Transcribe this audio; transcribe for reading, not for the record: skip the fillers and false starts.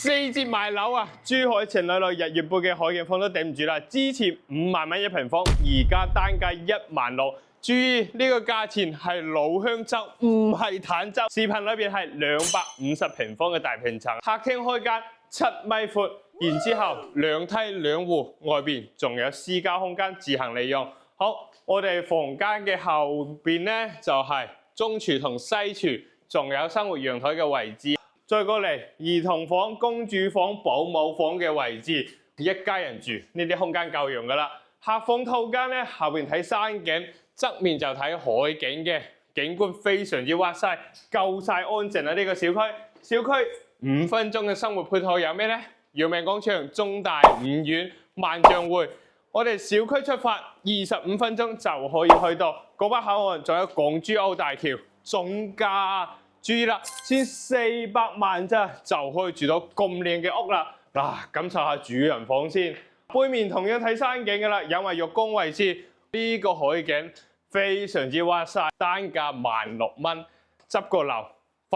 4折賣樓啊！珠海情侶路日月貝嘅海景房都頂唔住啦，之前5萬蚊一平方，而家單價16000。注意呢個價錢係老香洲，唔係坦洲。視頻裏邊係250平方嘅大平層，客廳開間7米闊，然之後2梯2戶，外邊仲有私家空間自行利用。好，我哋房間嘅後邊呢，就係中廚同西廚，仲有生活陽台嘅位置。再過嚟兒童房、公主房、保姆房嘅位置，一家人住呢啲空間夠用噶啦。客房套間咧，後邊睇山景，側面就睇海景嘅景觀非常之哇塞，夠晒安靜啊！呢個小區5分鐘嘅生活配套有咩呢？姚明廣場、中大、五院、萬象匯。我哋小區出發25分鐘就可以去到嗰北口岸，仲有港珠澳大橋，總價。注意啦，先400萬咋，就可以住到咁靚嘅屋啦！嗱，感受下主人房先。背面同樣睇山景噶啦，因為浴缸位置呢個海景非常之哇塞，單價16000蚊，執個樓